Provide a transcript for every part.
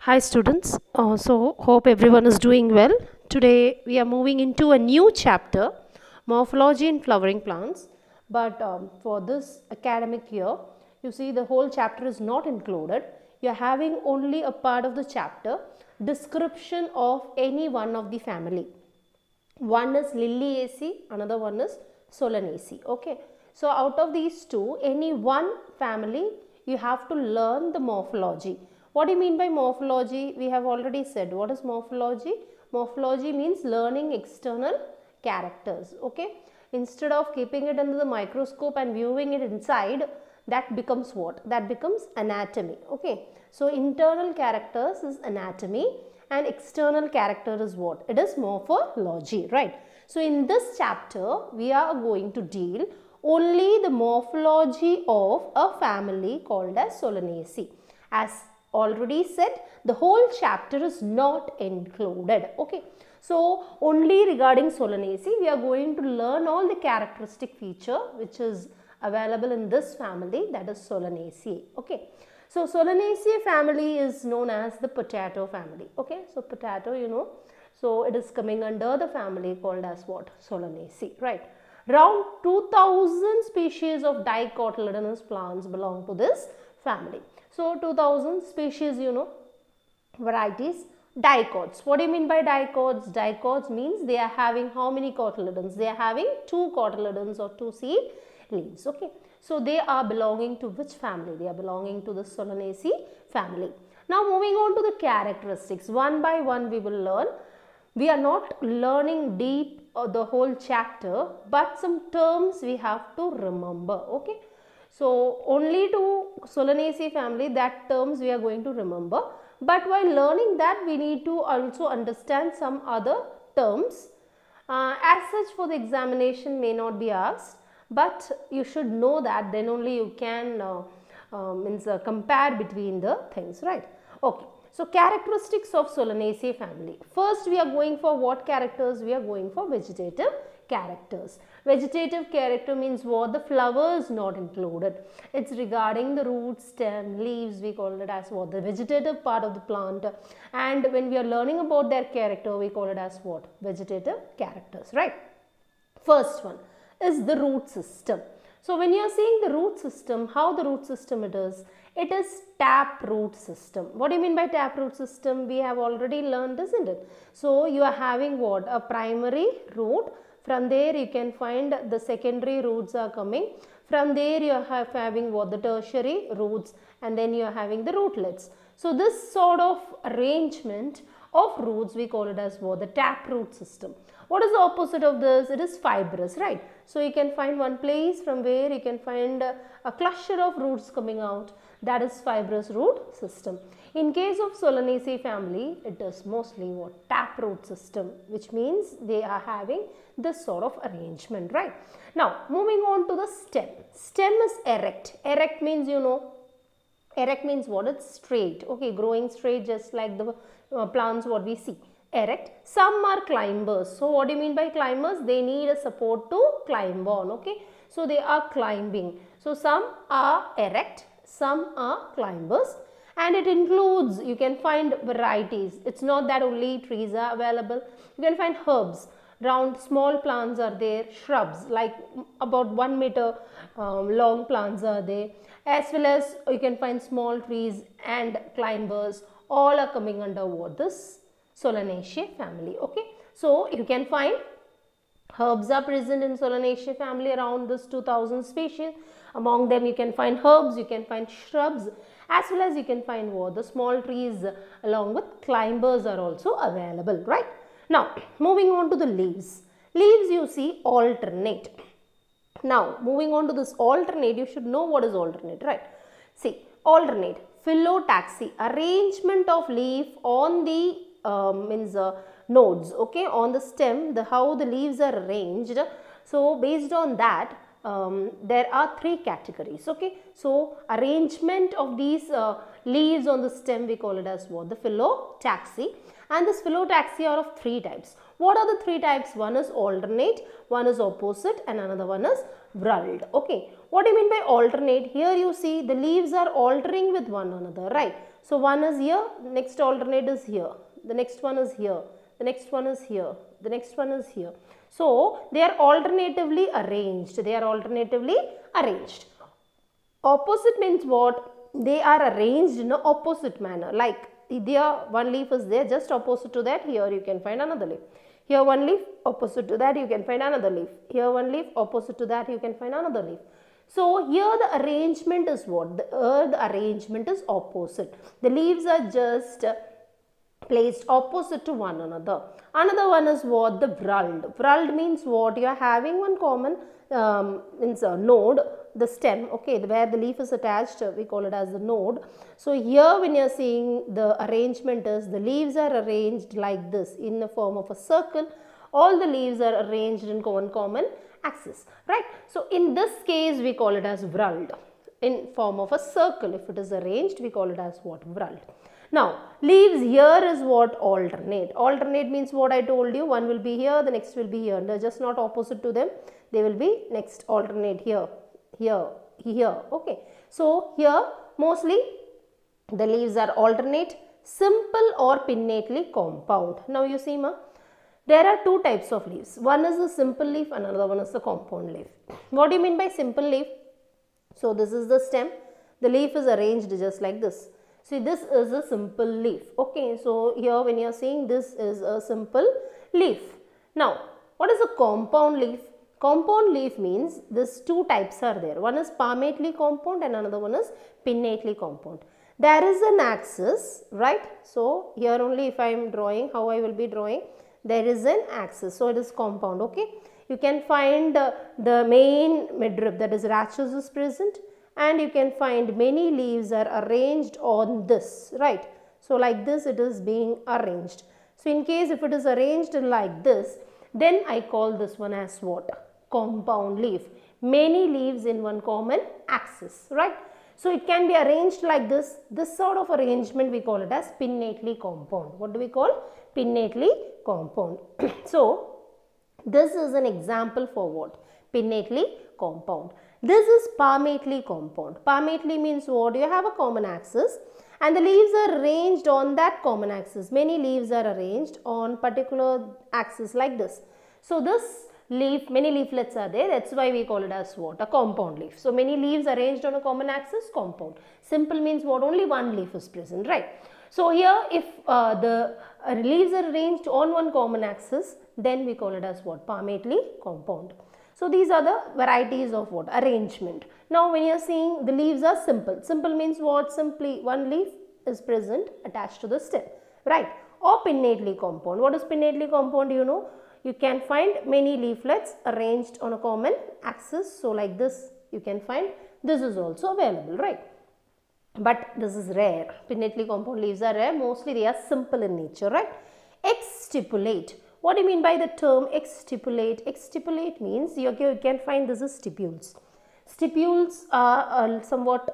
Hi students, so hope everyone is doing well. Today we are moving into a new chapter, Morphology in Flowering Plants. But for this academic year, you see the whole chapter is not included. You are having only a part of the chapter, description of any one of the family. One is Liliaceae, another one is Solanaceae. Okay, so out of these two, any one family you have to learn the morphology. What do you mean by morphology? We have already said. What is morphology? Morphology means learning external characters. Okay, instead of keeping it under the microscope and viewing it inside, that becomes what? That becomes anatomy. Okay, so internal characters is anatomy and external character is what? It is morphology, right? So in this chapter we are going to deal only the morphology of a family called as Solanaceae. As already said, the whole chapter is not included. Okay, so only regarding Solanaceae we are going to learn all the characteristic feature which is available in this family, that is Solanaceae. Okay, so Solanaceae family is known as the potato family. Okay, so potato, you know, so it is coming under the family called as what? Solanaceae, right? Around 2000 species of dicotyledonous plants belong to this family. So 2000 species, you know, varieties. Dicots. What do you mean by dicots? Dicots means they are having how many cotyledons? They are having 2 cotyledons or 2 seed leaves. Okay, so they are belonging to which family? They are belonging to the Solanaceae family. Now moving on to the characteristics, one by one we will learn. We are not learning deep the whole chapter, but some terms we have to remember. Okay, so only to Solanaceae family, that terms we are going to remember, but while learning that we need to also understand some other terms. As such, for the examination may not be asked, but you should know that, then only you can compare between the things, right? Okay, so characteristics of Solanaceae family. First we are going for what characters? We are going for vegetative characters. Vegetative character means what? The flower is not included. It's regarding the root, stem, leaves. We call it as what? The vegetative part of the plant. And when we are learning about their character, we call it as what? Vegetative characters, right? First one is the root system. So when you are seeing the root system, how the root system it is tap root system. What do you mean by tap root system? We have already learned, isn't it? So you are having what? A primary root. From there you can find the secondary roots are coming. From there you are having what? The tertiary roots, and then you are having the rootlets. So this sort of arrangement of roots we call it as what? The tap root system. What is the opposite of this? It is fibrous, right? So you can find one place from where you can find a cluster of roots coming out, that is fibrous root system. In case of Solanaceae family, it is mostly what? Tap root system, which means they are having this sort of arrangement, right? Now moving on to the stem. Stem is erect. Erect means, you know, erect means what? It's straight. Okay, growing straight just like the plants what we see. Erect. Some are climbers. So what do you mean by climbers? They need a support to climb on. Okay, so they are climbing. So some are erect, some are climbers, and it includes, you can find varieties. It's not that only trees are available. You can find herbs. Round small plants are there, shrubs like about 1 meter long plants are there, as well as you can find small trees and climbers. All are coming under what? This Solanaceae family. Okay, so you can find herbs are present in Solanaceae family, around this 2000 species. Among them you can find herbs, you can find shrubs, as well as you can find what? The small trees along with climbers are also available, right? Now moving on to the leaves. Leaves you see alternate. Now moving on to this alternate, you should know what is alternate, right? See, alternate, phyllotaxy, arrangement of leaf on the nodes, okay, on the stem, how the leaves are arranged. So based on that, there are 3 categories. Okay, so arrangement of these leaves on the stem, we call it as what? The phyllotaxy. And this phyllotaxy are of 3 types. What are the 3 types? One is alternate, one is opposite, and another one is whorled. Okay, what do you mean by alternate? Here you see the leaves are altering with one another, right? So one is here, next alternate is here, the next one is here, the next one is here, the next one is here. So they are alternatively arranged. They are alternatively arranged. Opposite means what? They are arranged in an opposite manner. Like there one leaf is there, just opposite to that, here you can find another leaf. Here one leaf, opposite to that you can find another leaf. Here one leaf, opposite to that you can find another leaf. So here the arrangement is what? The arrangement is opposite. The leaves are just placed opposite to one another. Another one is what? The whorled. Whorled means what? You are having one common means a node, the stem, okay, where the leaf is attached, we call it as the node. So here when you are seeing the arrangement is the leaves are arranged like this in the form of a circle. All the leaves are arranged in one common axis, right? So in this case we call it as whorled, in form of a circle. If it is arranged, we call it as what? Whorled. Now leaves here is what? Alternate. Alternate means what I told you, one will be here, the next will be here. They are just not opposite to them, they will be next alternate here, here, here, okay. So here mostly the leaves are alternate, simple or pinnately compound. Now you see ma, there are two types of leaves. One is the simple leaf and another one is the compound leaf. What do you mean by simple leaf? So this is the stem, the leaf is arranged just like this. See, this is a simple leaf, okay. So here when you are seeing this is a simple leaf. Now what is a compound leaf? Compound leaf means this two types are there. One is palmately compound and another one is pinnately compound. There is an axis, right? So here only if I am drawing, how I will be drawing, there is an axis, so it is compound, okay. You can find the main midrib, that is rachis is present, and you can find many leaves are arranged on this, right? So like this it is being arranged. So in case if it is arranged like this, then I call this one as what? Compound leaf. Many leaves in one common axis, right? So it can be arranged like this. This sort of arrangement we call it as pinnately compound. What do we call? Pinnately compound. So this is an example for what? Pinnately compound. This is palmately compound. Palmately means what? You have a common axis and the leaves are arranged on that common axis. Many leaves are arranged on particular axis like this. So this leaf, many leaflets are there, that's why we call it as what? A compound leaf. So many leaves arranged on a common axis, compound. Simple means what? Only one leaf is present, right? So here if the leaves are arranged on one common axis, then we call it as what? Palmately compound. So these are the varieties of what? Arrangement. Now when you are seeing the leaves are simple. Simple means what? Simply one leaf is present attached to the stem, right? Or pinnately compound. What is pinnately compound? You know, you can find many leaflets arranged on a common axis. So like this you can find, this is also available, right? But this is rare. Pinnately compound leaves are rare. Mostly they are simple in nature, right? Exstipulate. What do you mean by the term exstipulate? Exstipulate means you can find this is stipules. Stipules are somewhat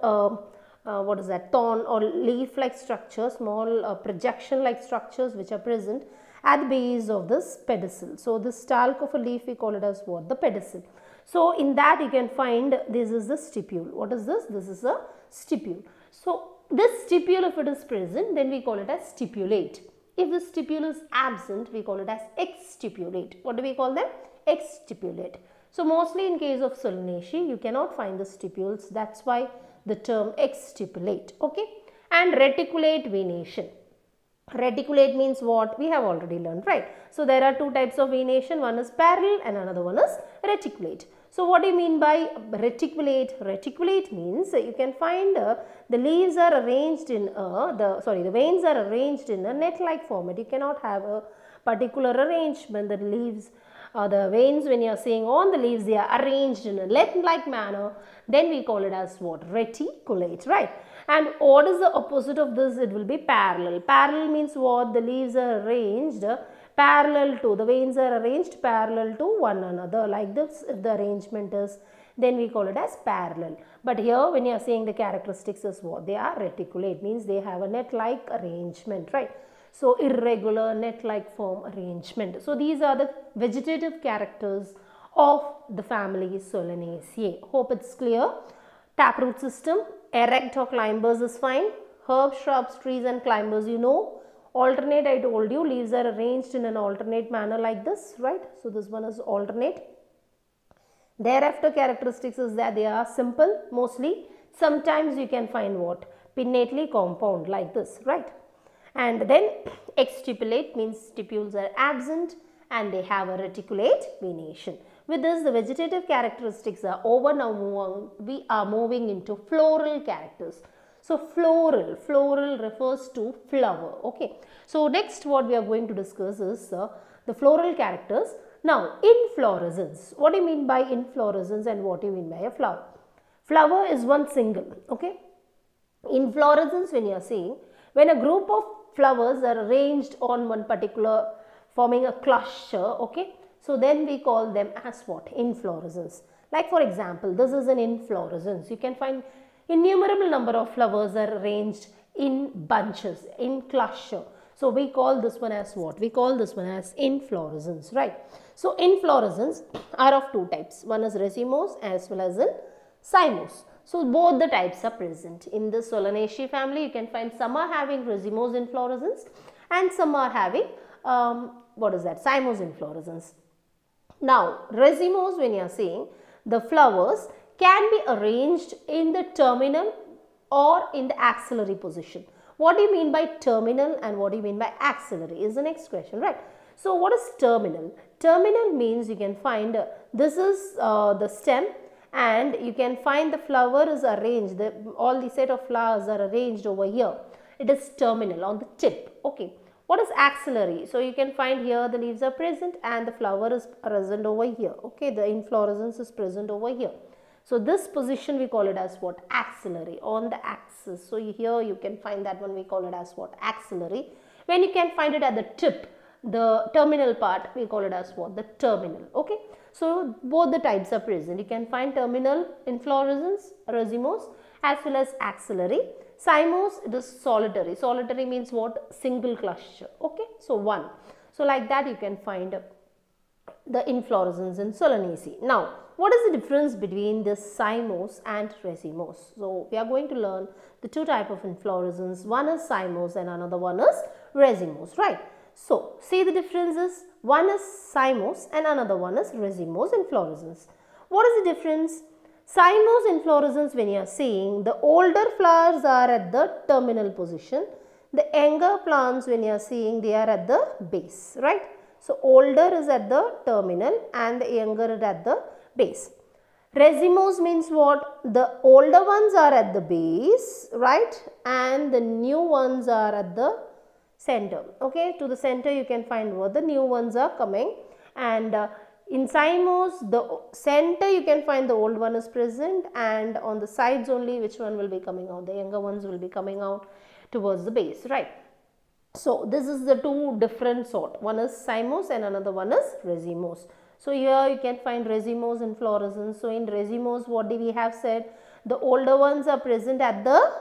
what is that? Thorn or leaf like structures, small projection like structures which are present at the base of this pedicel. So this stalk of a leaf we call it as what? The pedicel. So in that you can find this is the stipule. What is this? This is a stipule. So this stipule if it is present, then we call it as stipulate. If the stipule is absent, we call it as exstipulate. What do we call them? Exstipulate. So mostly in case of Solanaceae, you cannot find the stipules. That's why the term exstipulate, okay. And reticulate venation. Reticulate means what? We have already learned, right? So there are two types of venation. One is parallel and another one is reticulate. So what do you mean by reticulate? Reticulate means you can find the leaves are arranged in the veins are arranged in a net-like format. You cannot have a particular arrangement. The leaves, the veins when you are seeing on the leaves, they are arranged in a net-like manner. Then we call it as what? Reticulate, right? And what is the opposite of this? It will be parallel. Parallel means what? The leaves are arranged parallel to, the veins are arranged parallel to one another like this. If the arrangement is, then we call it as parallel. But here when you are saying the characteristics is what? They are reticulate, means they have a net-like arrangement, right? So irregular net-like form arrangement. So these are the vegetative characters of the family Solanaceae. Hope it's clear. Taproot system, erect or climbers is fine. Herbs, shrubs, trees and climbers, you know. Alternate, I told you, leaves are arranged in an alternate manner like this, right? So this one is alternate. Thereafter characteristics is that they are simple mostly. Sometimes you can find what? Pinnately compound like this, right? And then exstipulate means stipules are absent and they have a reticulate venation. With this, the vegetative characteristics are over. Now we are moving into floral characters. So floral refers to flower. Okay. So next what we are going to discuss is the floral characters. Now inflorescence. What do you mean by inflorescence and what do you mean by a flower? Flower is one single. Okay. Inflorescence, when you are saying, when a group of flowers are arranged on one particular, forming a cluster, okay, so then we call them as what? Inflorescence. Like for example, this is an inflorescence. You can find innumerable number of flowers are arranged in bunches, in cluster. So we call this one as what? We call this one as inflorescence, right? So inflorescence are of two types. One is racemose as well as in cymose. So both the types are present. In the Solanaceae family, you can find some are having racemose inflorescence and some are having cymose inflorescence. Now racemose, when you are saying, the flowers can be arranged in the terminal or in the axillary position. What do you mean by terminal and what do you mean by axillary is the next question, right? So what is terminal? Terminal means you can find this is the stem, and you can find the flower is arranged, all the set of flowers are arranged over here. It is terminal on the tip. Okay. What is axillary? So you can find here the leaves are present and the flower is present over here. Okay. The inflorescence is present over here. So this position we call it as what? Axillary, on the axis. So here you can find that one, we call it as what? Axillary. When you can find it at the tip, the terminal part, we call it as what? The terminal. Okay. So both the types are present. You can find terminal inflorescence, racemose, as well as axillary. Cymose, it is solitary. Solitary means what? Single cluster. Okay. So one. So like that you can find the inflorescence in Solanaceae. Now, what is the difference between this cymose and racemose? So we are going to learn the two type of inflorescence. One is cymose and another one is racemose, right? So see the differences. One is cymose and another one is racemose inflorescence. What is the difference? Cymose inflorescence, when you are seeing, the older flowers are at the terminal position. The younger plants, when you are seeing, they are at the base, right? So older is at the terminal and the younger is at the base. Racemose means what? The older ones are at the base, right? And the new ones are at the center. Okay, to the center you can find what the new ones are coming, and in cymose, the center you can find the old one is present, and on the sides only which one will be coming out? The younger ones will be coming out towards the base, right? So this is the two different sort. One is cymose and another one is racemose. So here you can find racemose inflorescence. So in racemose, what do we have said? The older ones are present at the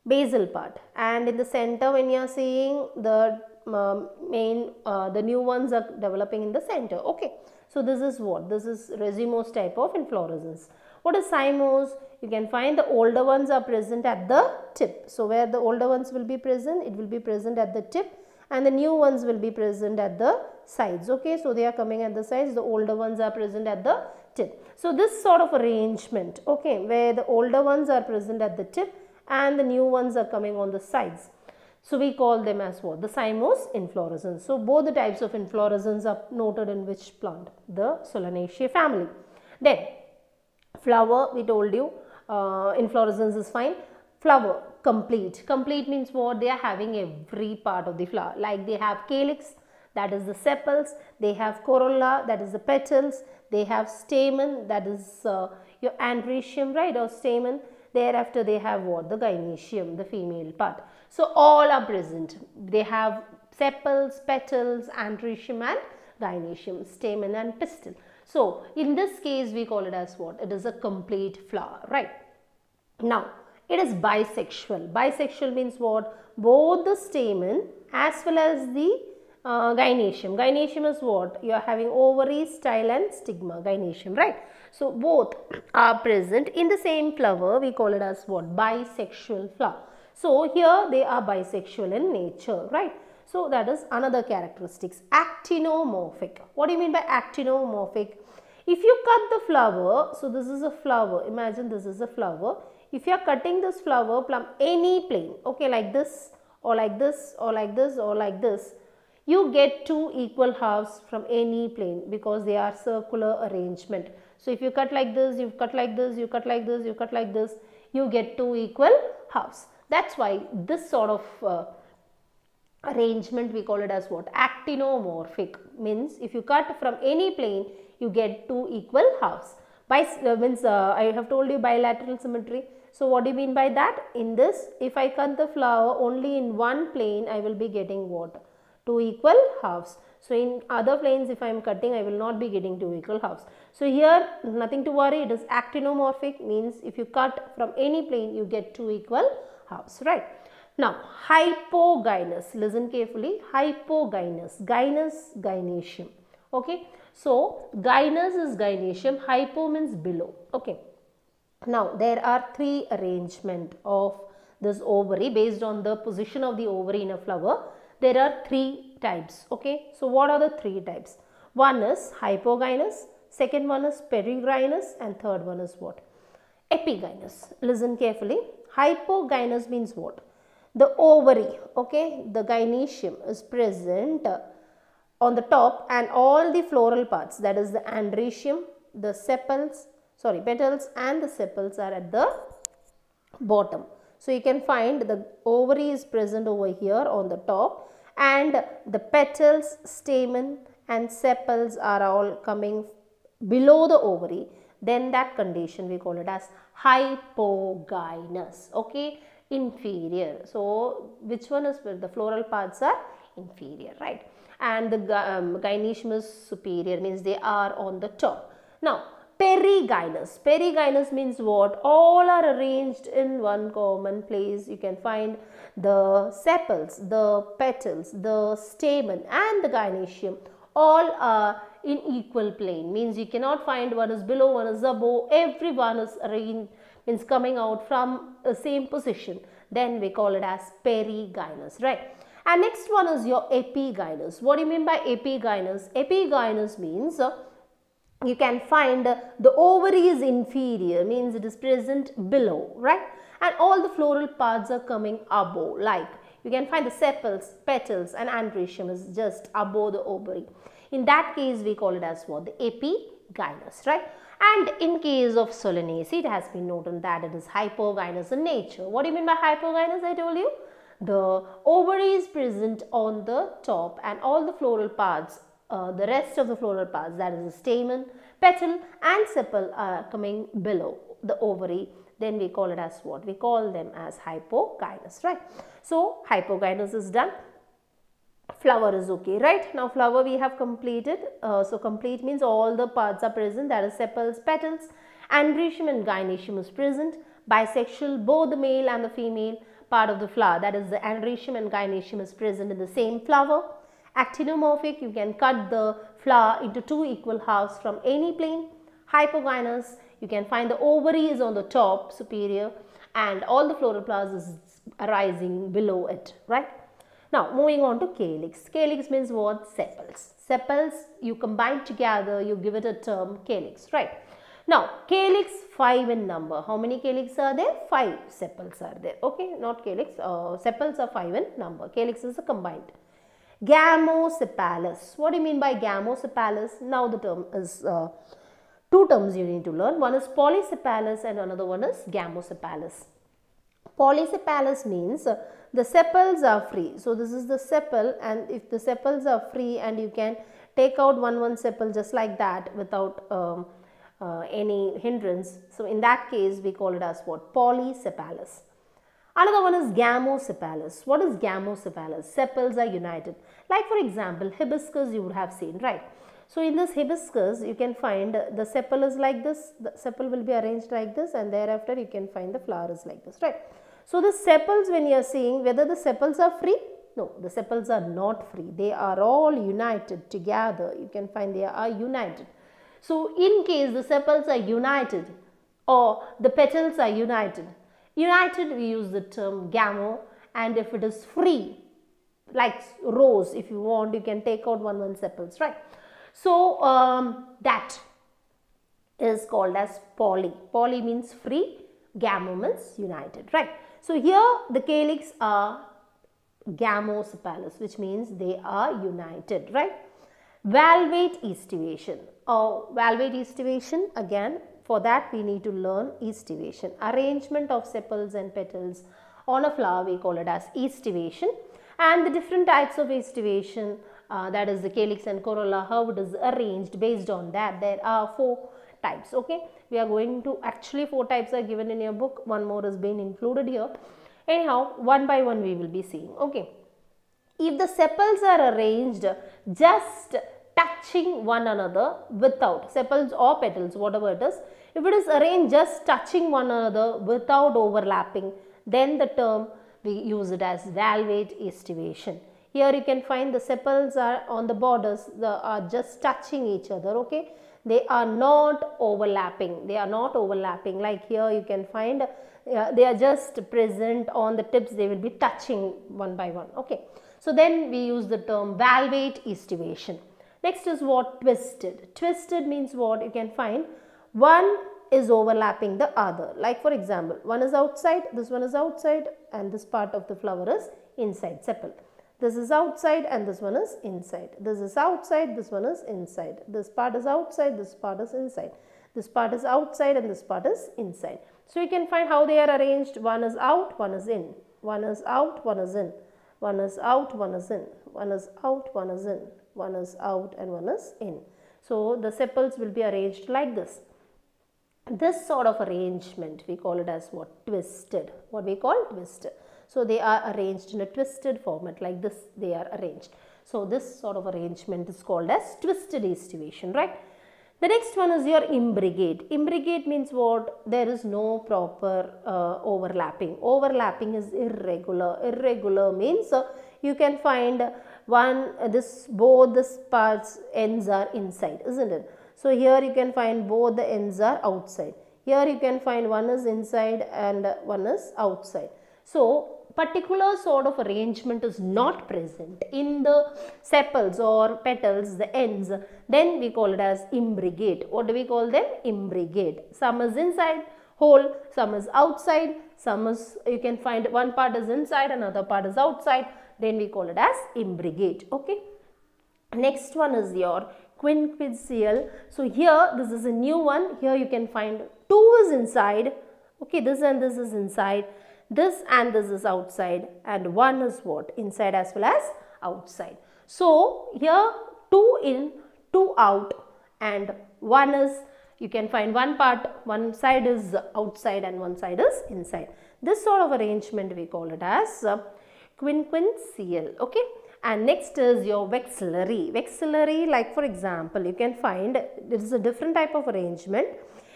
basal part, and in the center when you are seeing the the new ones are developing in the center. Okay. So this is what? This is racemose type of inflorescence. What is cymose? You can find the older ones are present at the tip. So where the older ones will be present, it will be present at the tip, and the new ones will be present at the sides. Okay. So they are coming at the sides, the older ones are present at the tip. So this sort of arrangement, okay, where the older ones are present at the tip and the new ones are coming on the sides. So we call them as what? The cymose inflorescence. So both the types of inflorescence are noted in which plant? The Solanaceae family. Then flower, we told you inflorescence is fine. Flower, complete. Complete means what? They are having every part of the flower. Like they have calyx, that is the sepals. They have corolla, that is the petals. They have stamen, that is your androecium, right, or stamen. Thereafter they have what? The gynoecium, the female part. So all are present. They have sepals, petals, androecium and gynoecium, stamen and pistil. So in this case we call it as what? It is a complete flower, right? Now it is bisexual. Bisexual means what? Both the stamen as well as the gynoecium. Gynoecium is what? You are having ovaries, style and stigma, gynoecium, right? So both are present in the same flower. We call it as what? Bisexual flower. So here they are bisexual in nature, right? So that is another characteristics. Actinomorphic. What do you mean by actinomorphic? If you cut the flower, so this is a flower, imagine this is a flower. If you are cutting this flower from any plane, okay, like this or like this or like this or like this, you get two equal halves from any plane because they are circular arrangement. So if you cut like this, you cut like this, you cut like this, you cut like this, you get two equal halves. That's why this sort of arrangement we call it as what? Actinomorphic. Means if you cut from any plane, you get two equal halves. I have told you bilateral symmetry. So what do you mean by that? In this, if I cut the flower only in one plane, I will be getting what? Two equal halves. So in other planes, if I am cutting, I will not be getting two equal halves. So here nothing to worry, it is actinomorphic, means if you cut from any plane, you get two equal halves, right? Now hypogynous, listen carefully, hypogynous, gynous, gynoecium, okay. So gynous is gynoecium, hypo means below, okay. Now there are three arrangement of this ovary based on the position of the ovary in a flower. There are three types, okay. So what are the three types? One is hypogynous, second one is perigynous, and third one is what? Epigynous. Listen carefully. Hypogynous means what? The ovary, okay, the gynoecium is present on the top and all the floral parts, that is the androecium, the sepals, petals and the sepals are at the bottom. So you can find the ovary is present over here on the top and the petals, stamen and sepals are all coming below the ovary. Then that condition we call it as hypogynous, okay, inferior. So which one is where the floral parts are inferior, right? And the gynoecium is superior, means they are on the top. Now perigynous. Perigynous means what? All are arranged in one common place. You can find the sepals, the petals, the stamen and the gynoecium all are in equal plane. Means you cannot find one is below, one is above. Everyone is arranged, means coming out from the same position. Then we call it as perigynous, right? And next one is your epigynous. What do you mean by epigynous? Epigynous means you can find the ovary is inferior, means it is present below, right? And all the floral parts are coming above, like you can find the sepals, petals and androecium is just above the ovary. In that case, we call it as what? The epigynous, right? And in case of Solanaceae, it has been noted that it is hypogynous in nature. What do you mean by hypogynous? I told you. The ovary is present on the top and all the floral parts, the rest of the floral parts, that is the stamen, petal and sepal are coming below the ovary. Then we call it as what? We call them as hypogynous, right? So hypogynous is done. Flower is okay, right? Now flower we have completed. So complete means all the parts are present, that is sepals, petals, androecium and gynoecium is present. Bisexual, both the male and the female part of the flower, that is the androecium and gynoecium is present in the same flower. Actinomorphic, you can cut the flower into two equal halves from any plane. Hypogynous, you can find the ovary is on the top, superior, and all the floral flowers is arising below it, right? Now moving on to calyx. Calyx means what? Sepals. Sepals you combine together, you give it a term calyx, right? Now calyx 5 in number. How many calyx are there? 5 sepals are there, okay? Not calyx, sepals are 5 in number. Calyx is a combined. Gamosepalous. What do you mean by gamosepalous? Now the term is two terms you need to learn. One is polysepalous and another one is gamosepalous. Polysepalous means the sepals are free. So this is the sepal, and if the sepals are free and you can take out one sepal just like that without any hindrance. So in that case we call it as what? Polysepalous. Another one is gamosepalous. What is gamosepalous? Sepals are united. Like for example, hibiscus you would have seen, right? So in this hibiscus, you can find the sepal is like this. The sepal will be arranged like this, and thereafter you can find the flower is like this, right? So the sepals, when you are seeing whether the sepals are free, no, the sepals are not free. They are all united together. You can find they are united. So in case the sepals are united or the petals are united, United, we use the term gamo, and if it is free, like rose, if you want, you can take out one sepals, right? So that is called as poly. Poly means free, gamo means united, right? So here the calyx are gamosepalous, which means they are united, right? Valvate estivation. Valvate estivation, again, for that we need to learn estivation. Arrangement of sepals and petals on a flower, we call it as estivation. And the different types of estivation, that is the calyx and corolla, how it is arranged. Based on that, there are 4 types. Okay, we are going to, actually 4 types are given in your book, one more has been included here. Anyhow, one by one we will be seeing. Okay, if the sepals are arranged just touching one another without, sepals or petals, whatever it is, if it is arranged just touching one another without overlapping, then the term we use it as valvate estivation. Here you can find the sepals are on the borders, are just touching each other. Okay, they are not overlapping. They are not overlapping. Like here you can find they are just present on the tips. They will be touching one by one. Okay, so then we use the term valvate estivation. Next is what? Twisted. Twisted means what? You can find one is overlapping the other. Like for example, one is outside, this one is outside, and this part of the flower is inside sepal. This is outside and this one is inside. This is outside, this one is inside. This part is outside, this part is inside. This part is outside and this part is inside. So you can find how they are arranged. One is out, one is in. One is out, one is in. One is out, one is in. One is out, one is in. One is out and one is in. So the sepals will be arranged like this. This sort of arrangement we call it as what? Twisted. What we call twisted. So they are arranged in a twisted format, like this they are arranged. So this sort of arrangement is called as twisted estivation, right? The next one is your imbricate. Imbricate means what? There is no proper overlapping. Overlapping is irregular. Irregular means you can find both this parts ends are inside, isn't it? So here you can find both the ends are outside. Here you can find one is inside and one is outside. So particular sort of arrangement is not present in the sepals or petals, the ends, then we call it as imbricate. What do we call them? Imbricate. Some is inside whole, some is outside, some is, you can find one part is inside, another part is outside, then we call it as imbricate. Okay. Next one is your quinquential. So here this is a new one. Here you can find 2 is inside. Okay, this and this is inside. This and this is outside, and 1 is what? Inside as well as outside. So here 2 in, 2 out, and 1 is, you can find one part, one side is outside and one side is inside. This sort of arrangement we call it as quinquential. Okay. And next is your vexillary. Vexillary, like for example, you can find this is a different type of arrangement.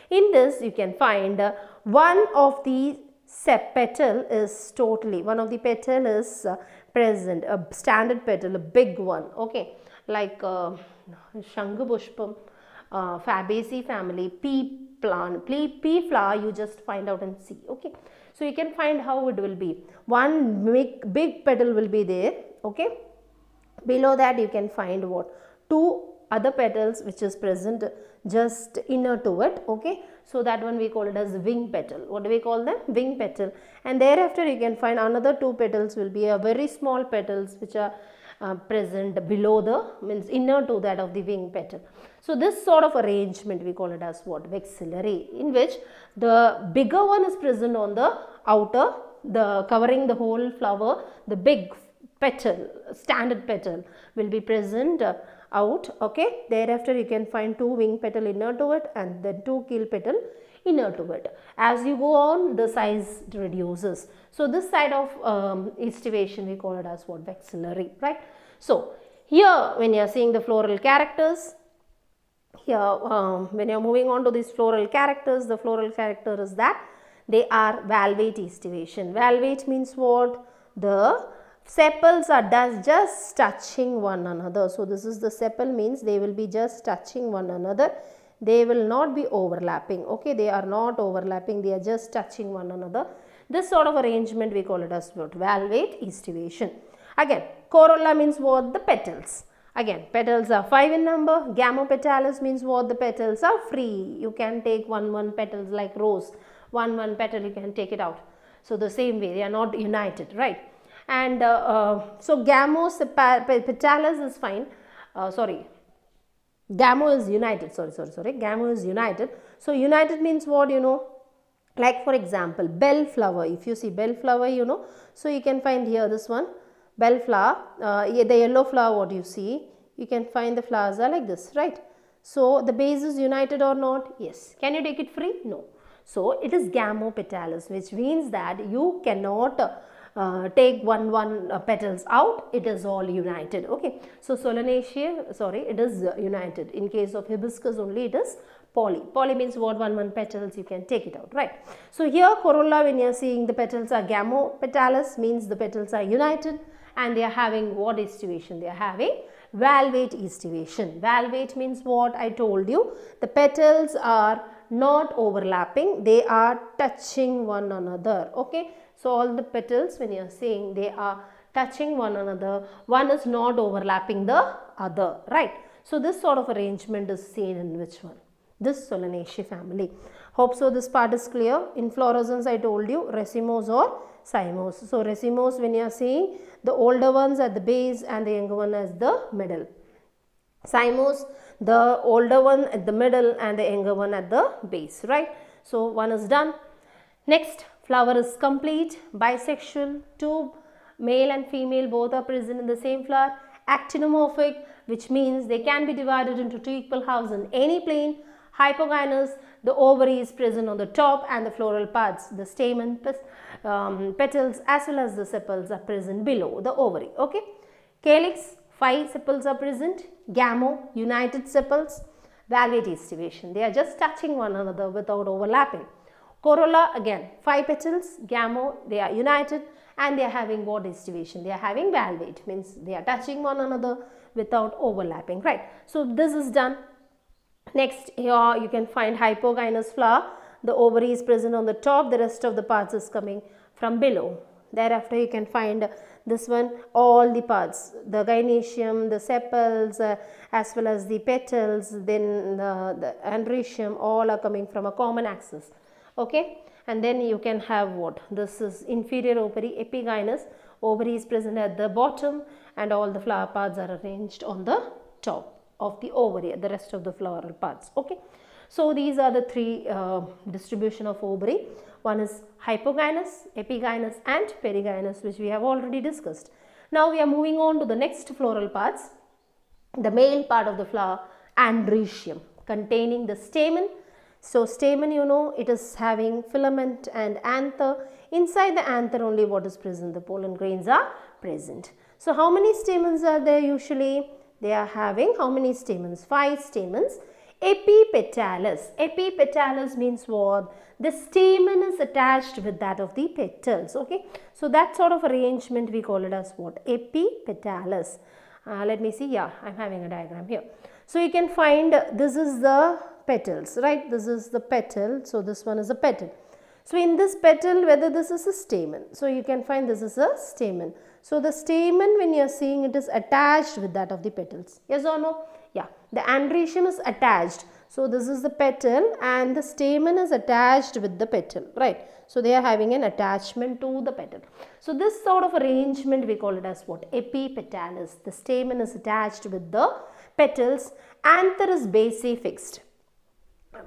In this you can find one of the petal is totally, one of the petal is present, a standard petal, a big one. Okay, like Shangapushpam, Fabaceae family, pea plant, pea flower you just find out and see. Okay, so you can find how it will be. One big petal will be there. Okay, below that you can find what? 2 other petals which is present just inner to it. Okay, so that one we call it as wing petal. What do we call them? Wing petal. And thereafter you can find another 2 petals will be a very small petals which are present below the, means inner to that of the wing petal. So this sort of arrangement we call it as what? Vexillary, in which the bigger one is present on the outer, the covering the whole flower, the big petal, standard petal will be present out. Okay, thereafter you can find 2 wing petal inner to it and then 2 keel petal inner to it. As you go on, the size reduces. So this side of estivation we call it as what? Vexillary, right? So here when you are seeing the floral characters, here when you are moving on to these floral characters, the floral character is that they are valvate estivation. Valvate means what? The sepals are just touching one another. So this is the sepal, means they will be just touching one another. They will not be overlapping. Okay, they are not overlapping, they are just touching one another. This sort of arrangement we call it as what? Valvate estivation. Again, corolla means what? The petals. Again, petals are 5 in number. Gamopetalis means what? The petals are free. You can take one petals like rose. One petal you can take it out. So the same way, they are not united, right? And so Gamopetalis is fine. Gamo is united. Gamo is united. So united means what? Like for example, bellflower. If you see bellflower, so you can find here this one. Bellflower, the yellow flower what you see, you can find the flowers are like this, right? So the base is united or not? Yes. Can you take it free? No. So it is gamopetalis, which means that you cannot take one petals out. It is all united. Okay. So Solanaceae, it is united. In case of hibiscus only, it is poly. Poly means what? One petals you can take it out, right? So here corolla, when you are seeing the petals are gamopetalis, means the petals are united. And they are having what estivation? They are having valvate estivation. Valvate means what? I told you, the petals are not overlapping, they are touching one another. Okay, so all the petals, when you are saying they are touching one another, one is not overlapping the other, right? So this sort of arrangement is seen in which one? This Solanaceae family. Hope so this part is clear. Inflorescence I told you, racemose or cymose. So racemose, when you are seeing the older ones at the base and the younger one as the middle. Cymose, the older one at the middle and the younger one at the base, right? So one is done. Next, flower is complete, bisexual, two male and female both are present in the same flower. Actinomorphic, which means they can be divided into two equal halves in any plane. Hypogynous, the ovary is present on the top and the floral parts, the stamen, petals as well as the sepals are present below the ovary. Okay. Calyx, 5 sepals are present. Gamo, united sepals. Valvate estivation, they are just touching one another without overlapping. Corolla, again 5 petals. Gamo, they are united and they are having what estivation? They are having valvate, means they are touching one another without overlapping, right? So this is done. Next, here you can find hypogynous flower. The ovary is present on the top, the rest of the parts is coming from below. Thereafter, you can find this one, all the parts, the gynoecium, the sepals, as well as the petals, then the androecium, all are coming from a common axis. Okay, and then you can have what? This is inferior ovary, epigynous. Ovary is present at the bottom and all the flower parts are arranged on the top of the ovary, the rest of the floral parts. Okay, so these are the three distribution of ovary. One is hypogynous, epigynous and perigynous, which we have already discussed. Now we are moving on to the next floral parts, the male part of the flower, androecium, containing the stamen. So stamen, it is having filament and anther. Inside the anther only what is present? The pollen grains are present. So how many stamens are there usually? They are having how many stamens? 5 stamens. Epipetalis. Epipetalis means what? The stamen is attached with that of the petals. Okay. So that sort of arrangement we call it as what? Epipetalis. Let me see. Yeah, I am having a diagram here. So you can find this is the petals, right? This is the petal. So this one is a petal. So in this petal, whether this is a stamen. So you can find this is a stamen. So the stamen, when you are seeing, it is attached with that of the petals. Yes or no? Yeah. The androecium is attached. So this is the petal and the stamen is attached with the petal, right? So they are having an attachment to the petal. So this sort of arrangement we call it as what? Epipetalis. The stamen is attached with the petals. Anther is basifixed.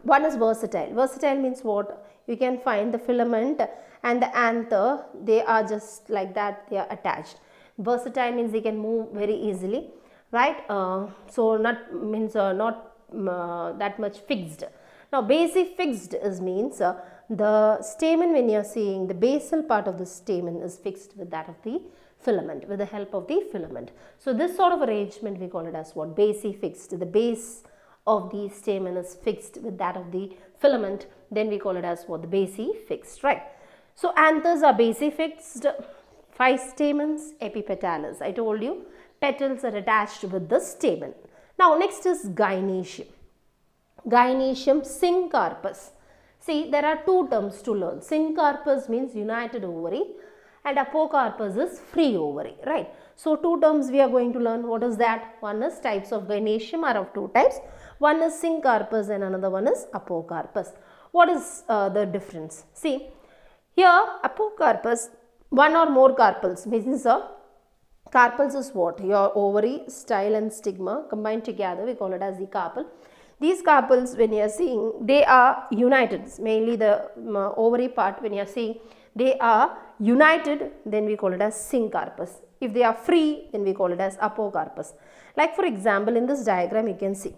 One is versatile. Versatile means what? You can find the filament and the anther, they are just like that, they are attached. Versatile means they can move very easily, right? So not means not that much fixed. Now basifixed is means the stamen, when you are seeing the basal part of the stamen is fixed with that of the filament, with the help of the filament. So this sort of arrangement we call it as what? Basifixed. The base of the stamen is fixed with that of the filament, then we call it as what? The basifixed, right? So anthers are basifixed, 5 stamens, epipetalis. I told you petals are attached with the stamen. Now next is gynoecium. Gynoecium syncarpus. See, there are two terms to learn. Syncarpus means united ovary and apocarpus is free ovary, right? So, two terms we are going to learn. What is that? One is types of gynoecium are of two types. One is syncarpus and another one is apocarpus. What is the difference? See, here apocarpus, one or more carpels means carpels is what? Your ovary, style and stigma combined together, we call it as the carpel. These carpels, when you are seeing, they are united, mainly the ovary part, when you are seeing they are united, then we call it as syncarpus. If they are free, then we call it as apocarpus. Like for example, in this diagram you can see,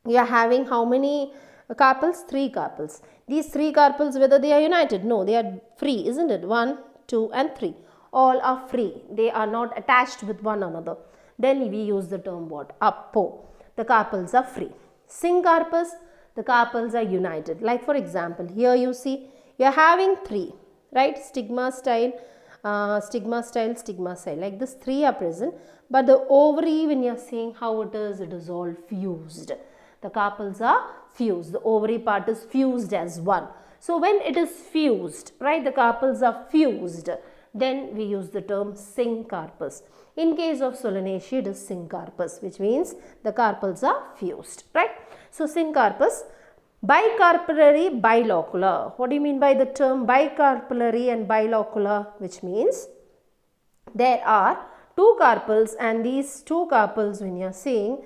you are having how many carpels? 3 carpels. These 3 carpels, whether they are united? No, they are free, isn't it? 1, 2 and 3. All are free. They are not attached with one another. Then we use the term what? Apo. The carpels are free. Syncarpus, the carpels are united. Like for example, here you see, you are having 3, right? Stigma style, stigma style, stigma style. Like this 3 are present. But the ovary, when you are seeing how it is all fused. The carpels are fused. The ovary part is fused as one. So when it is fused, right, the carpels are fused, then we use the term syncarpus. In case of Solanaceae, it is syncarpus, which means the carpels are fused, right? So syncarpus, bicarpellary, bilocular. What do you mean by the term bicarpellary and bilocular? Which means there are 2 carpels, and these 2 carpels, when you are seeing,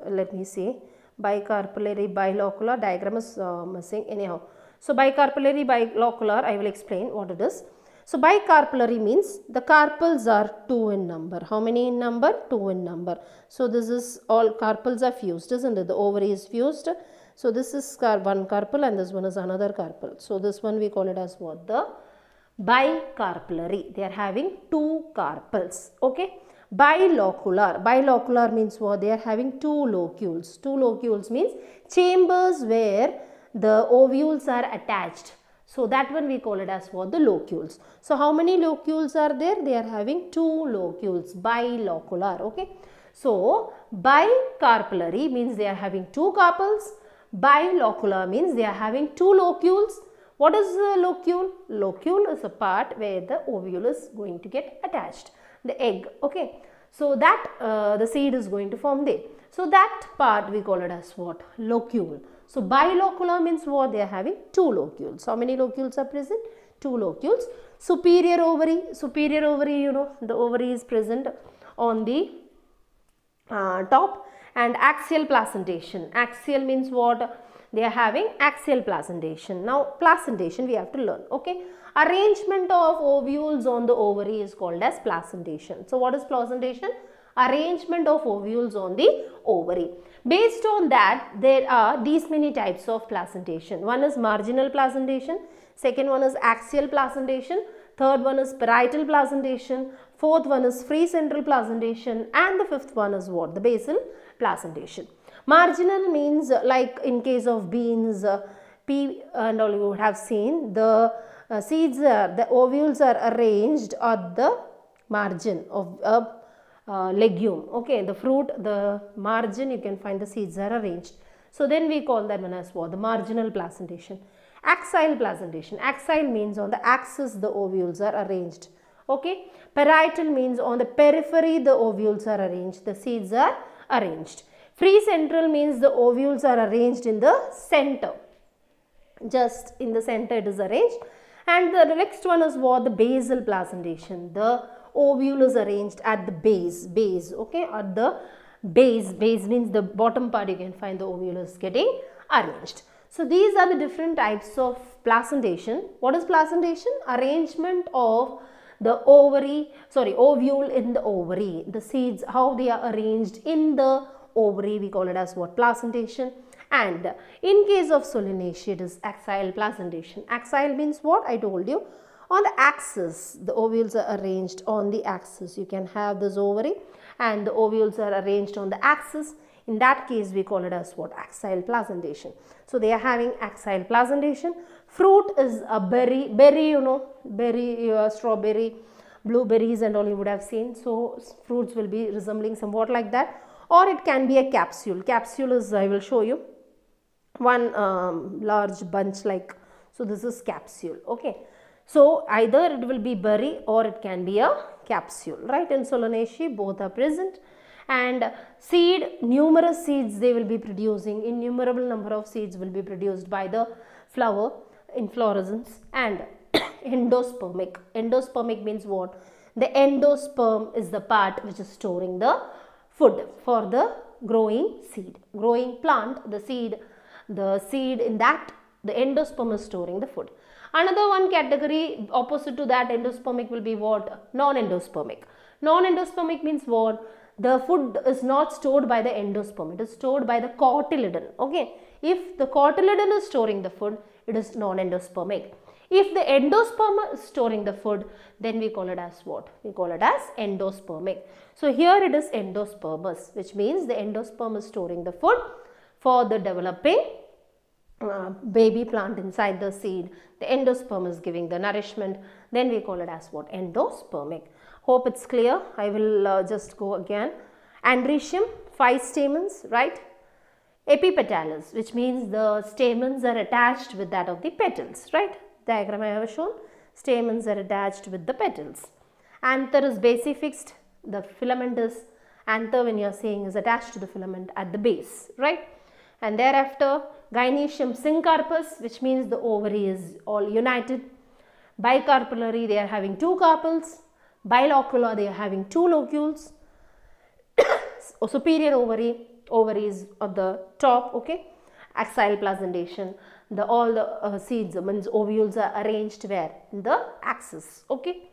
let me see, bicarpellary, bilocular, diagram is missing anyhow. So bicarpellary, bilocular, I will explain what it is. So bicarpellary means the carpels are 2 in number. How many in number? 2 in number. So this is all carpels are fused, isn't it? The ovary is fused. So this is one carpel and this one is another carpel. So this one we call it as what? The bicarpellary. They are having 2 carpels. Okay. Bilocular. Bilocular means what? They are having 2 locules. 2 locules means chambers where the ovules are attached. So that one we call it as what? The locules. So how many locules are there? They are having 2 locules. Bilocular. Okay. So bicarpellary means they are having 2 carpels. Bilocular means they are having 2 locules. What is the locule? Locule is a part where the ovule is going to get attached. The egg. Okay. So that the seed is going to form there. So that part we call it as what? Locule. So bilocular means what? They are having 2 locules. How many locules are present? 2 locules. Superior ovary. Superior ovary, you know, the ovary is present on the top, and axial placentation. Axial means what? They are having axial placentation. Now placentation we have to learn. Okay. Arrangement of ovules on the ovary is called as placentation. So what is placentation? Arrangement of ovules on the ovary. Based on that, there are these many types of placentation. One is marginal placentation, second one is axial placentation, third one is parietal placentation, fourth one is free central placentation, and the fifth one is what? The basal placentation. Marginal means like in case of beans, pea and all, you would have seen the seeds are, the ovules are arranged at the margin of a legume. Okay, the fruit, the margin, you can find the seeds are arranged. So then we call that one as what? The marginal placentation. Axial placentation. Axial means on the axis the ovules are arranged. Okay. Parietal means on the periphery the ovules are arranged. The seeds are arranged. Free central means the ovules are arranged in the center. Just in the center it is arranged. And the next one is what? The basal placentation. The ovule is arranged at the base, okay, at the base means the bottom part, you can find the ovule is getting arranged. So these are the different types of placentation. What is placentation? Arrangement of the ovule in the ovary. The seeds, how they are arranged in the ovary, we call it as what? Placentation. And in case of Solanaceae, it is axial placentation. Axial means what? I told you. On the axis, the ovules are arranged on the axis. You can have this ovary and the ovules are arranged on the axis. In that case, we call it as what? Axial placentation. So they are having axial placentation. Fruit is a berry, you know, berry, strawberry, blueberries and all you would have seen. So fruits will be resembling somewhat like that. Or it can be a capsule. Capsule is, I will show you. one large bunch like, so this is capsule. Okay, so either it will be berry or it can be a capsule, right? In Solanaceae both are present. And seed, numerous seeds they will be producing, innumerable number of seeds will be produced by the flower, inflorescence. And endospermic, endospermic means what? The endosperm is the part which is storing the food for the growing seed, growing plant. The seed in that, the endosperm is storing the food. Another one category opposite to that endospermic will be what? Non-endospermic. Non-endospermic means what? The food is not stored by the endosperm, it is stored by the cotyledon. Okay, if the cotyledon is storing the food, it is non-endospermic. If the endosperm is storing the food, then we call it as what? We call it as endospermic. So here it is endospermous, which means the endosperm is storing the food for the developing baby plant inside the seed. The endosperm is giving the nourishment. Then we call it as what? Endospermic. Hope it's clear. I will just go again. Andrecium, 5 stamens, right? Epipetalous, which means the stamens are attached with that of the petals, right? Diagram I have shown. Stamens are attached with the petals. Anther is basifixed. The filament is, anther when you are seeing, is attached to the filament at the base, right? And thereafter gynoecium syncarpus, which means the ovary is all united. Bicarpellary, they are having 2 carpels. Bilocular, they are having 2 locules. Superior ovary is at the top. Okay, axile placentation. All the seeds, means ovules, are arranged where? In the axis. Okay,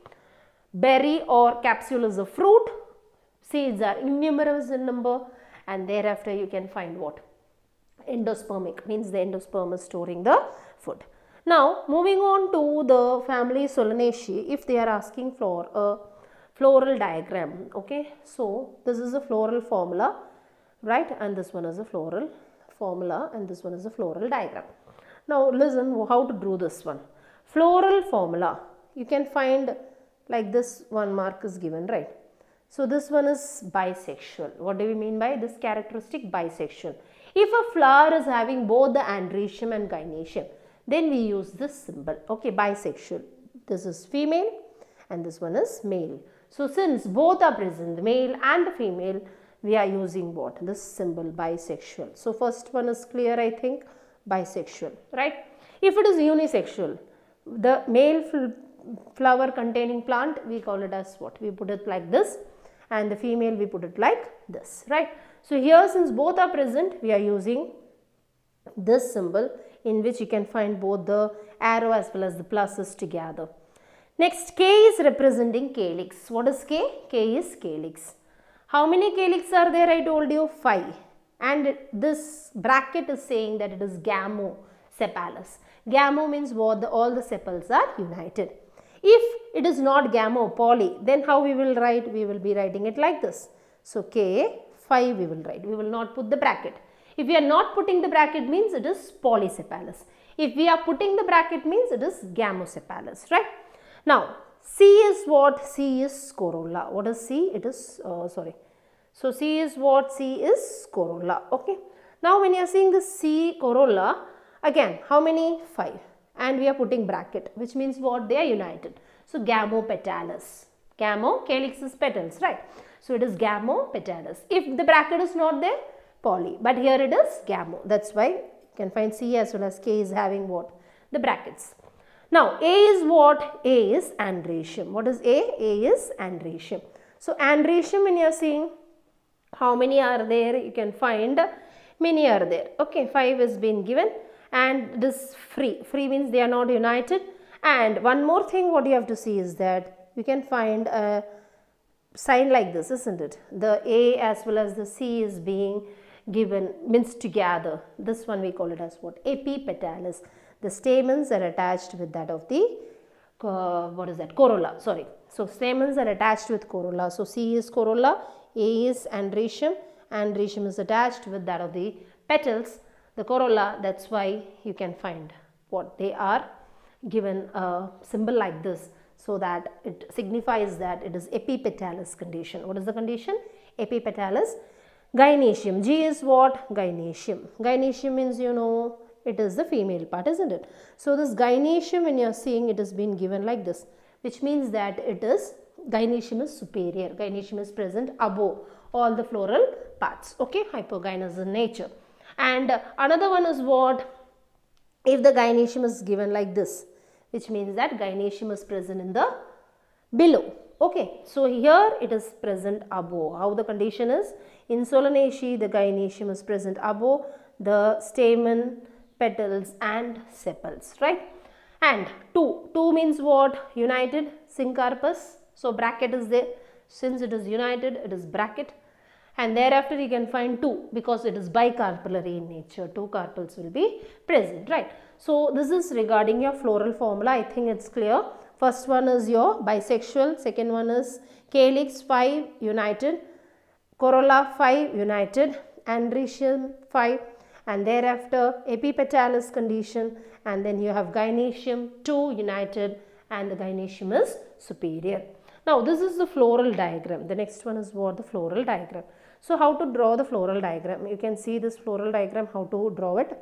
berry or capsule is a fruit. Seeds are innumerable in number, and thereafter you can find what? Endospermic, means the endosperm is storing the food. Now moving on to the family Solanaceae, if they are asking for a floral diagram. Okay, so this is a floral formula, right? And this one is a floral formula, and this one is a floral diagram. Now listen how to do this one. Floral formula, you can find like this, one mark is given, right? So this one is bisexual. What do we mean by this characteristic? Bisexual. If a flower is having both the andrecium and gynoecium, then we use this symbol. Okay, bisexual. This is female and this one is male. So since both are present, the male and the female, we are using what? This symbol, bisexual. So first one is clear, I think, bisexual, right? If it is unisexual, the male flower containing plant, we call it as what? We put it like this, and the female we put it like this, right? So here since both are present, we are using this symbol in which you can find both the arrow as well as the pluses together. Next, K is representing calyx. What is K? K is calyx. How many calyx are there? I told you 5. And this bracket is saying that it is gamosepalous. Gamo means what? All the sepals are united. If it is not gamo, poly, then how we will write? We will be writing it like this. So K, 5 we will write. We will not put the bracket. If we are not putting the bracket, means it is polysepalous. If we are putting the bracket, means it is gamosepalous, right? Now, C is what? C is corolla. What is C? It is, So C is what? C is corolla. Okay. Now, when you are seeing the C corolla, again, how many? 5. And we are putting bracket, which means what? They are united. So, gamopetalous. Gamo, calyx is petals, right? So, it is gamopetalous. If the bracket is not there, poly. But here it is gamo. That's why you can find C as well as K is having what? The brackets. Now, A is what? A is andrecium. What is A? A is andrecium. So, andrecium, when you are seeing how many are there, you can find many are there. Okay, 5 has been given, and this free. Free means they are not united. And one more thing what you have to see is that you can find a sign like this, isn't it? The A as well as the C is being given, means together. This one we call it as what? Epipetalous. The stamens are attached with that of the, corolla, sorry. So, stamens are attached with corolla. So, C is corolla, A is andrecium, andrecium is attached with that of the petals, the corolla. That's why you can find what they are given a symbol like this, so that it signifies that it is epipetalous condition. What is the condition? Epipetalous. Gynoecium. G is what? Gynoecium. Gynoecium means, you know, it is the female part, isn't it? So this gynoecium, when you are seeing, it has been given like this, which means that it is, gynoecium is superior. Gynoecium is present above all the floral parts. Okay, hypogynous in nature. And another one is what? If the gynoecium is given like this, which means that gynoecium is present in the below. Okay, so here it is present above. How the condition is? In Solanaceae, the gynoecium is present above the stamen, petals and sepals, right? And 2 means what? United, syncarpus. So bracket is there. Since it is united, it is bracket. And thereafter you can find 2 because it is bicarpellary in nature. 2 carpels will be present, right? So this is regarding your floral formula. I think it's clear. First one is your bisexual. Second one is calyx 5 united, corolla 5 united, androecium 5, and thereafter epipetalis condition, and then you have gynoecium 2 united, and the gynoecium is superior. Now this is the floral diagram. The next one is what? The floral diagram. So how to draw the floral diagram? You can see this floral diagram, how to draw it.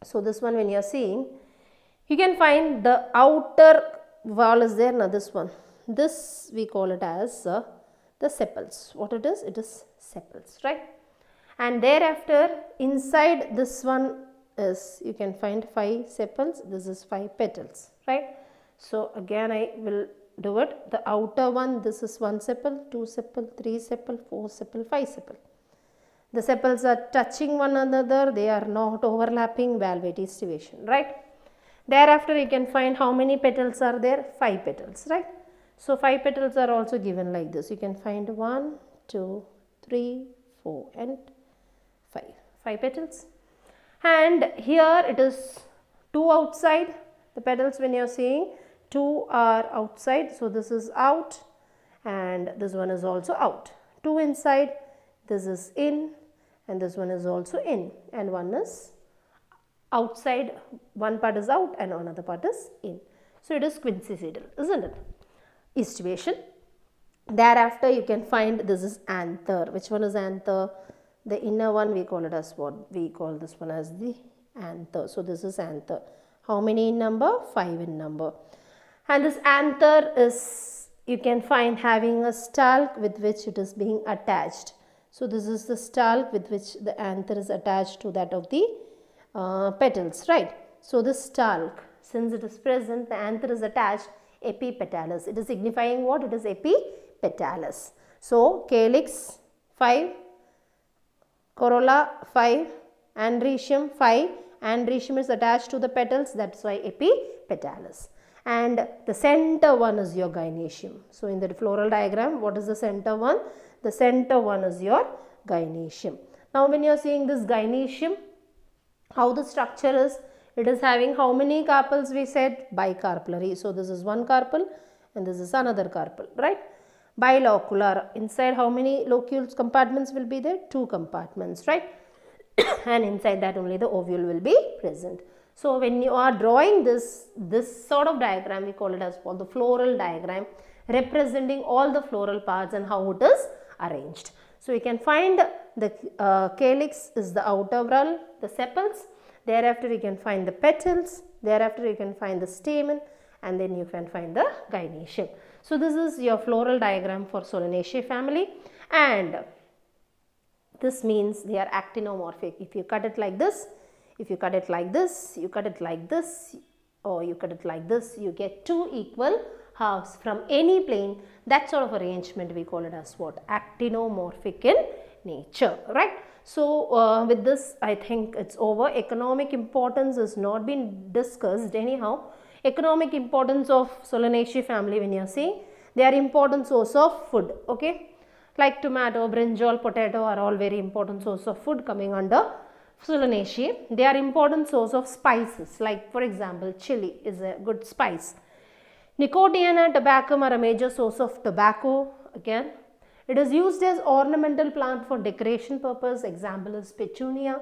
So this one, when you are seeing, you can find the outer wall is there. Now this one, this we call it as the sepals. What it is? It is sepals, right? And thereafter inside this one is, you can find 5 sepals. This is 5 petals, right? So again I will do it. The outer one, this is 1 sepal, 2 sepal, 3 sepal, 4 sepal, 5 sepal. The sepals are touching one another, they are not overlapping, valvate estivation, right? Thereafter you can find how many petals are there? 5 petals, right? So 5 petals are also given like this. You can find 1, 2, 3, 4 and 5. 5 petals. And here it is 2 outside. The petals, when you are seeing, 2 are outside. So this is out and this one is also out. 2 inside, this is in, and this one is also in, and one is outside. One part is out and another part is in. So it is quincucidal, isn't it? Estivation. Thereafter you can find this is anther. Which one is anther? The inner one, we call it as what? We call this one as the anther. So this is anther. How many in number? 5 in number. And this anther is, you can find having a stalk with which it is being attached. So this is the stalk with which the anther is attached to that of the petals, right? So this stalk, since it is present, the anther is attached, epipetalis. It is signifying what? It is epipetalis. So calyx 5, corolla 5, androecium 5. Androecium is attached to the petals, that's why epipetalis. And the center one is your gynoecium. So in the floral diagram, what is the center one? The center one is your gynoecium. Now when you are seeing this gynoecium, how the structure is? It is having how many carpels? We said bicarpellary. So this is 1 carpel and this is another carpel, right? Bilocular. Inside how many locules compartments will be there? 2 compartments, right? And inside that only the ovule will be present. So when you are drawing this sort of diagram, we call it as the floral diagram, representing all the floral parts and how it is arranged. So you can find the calyx is the outer wall, the sepals. Thereafter you can find the petals. Thereafter you can find the stamen, and then you can find the gynoecium. So this is your floral diagram for Solanaceae family, and this means they are actinomorphic. If you cut it like this, if you cut it like this, you cut it like this, or you cut it like this, you get 2 equal halves from any plane. That sort of arrangement we call it as what? Actinomorphic in nature, right? So with this I think it's over. Economic importance has not been discussed anyhow. Economic importance of Solanaceae family, when you are seeing, they are important source of food, okay? Like tomato, brinjal, potato are all very important source of food coming under Solanaceae. They are important source of spices, like for example chili is a good spice. Nicotiana tabacum are a major source of tobacco. Again, it is used as ornamental plant for decoration purpose. Example is petunia.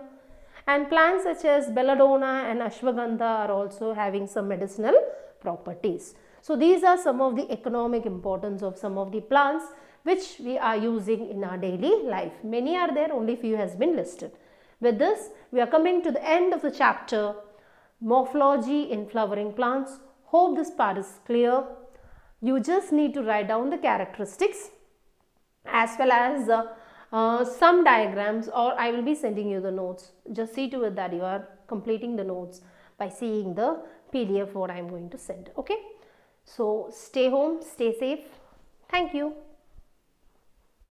And plants such as belladonna and ashwagandha are also having some medicinal properties. So these are some of the economic importance of some of the plants which we are using in our daily life. Many are there, only few has been listed. With this, we are coming to the end of the chapter Morphology in Flowering Plants. Hope this part is clear. You just need to write down the characteristics as well as some diagrams, or I will be sending you the notes. Just see to it that you are completing the notes by seeing the PDF what I am going to send. Okay. So stay home, stay safe. Thank you.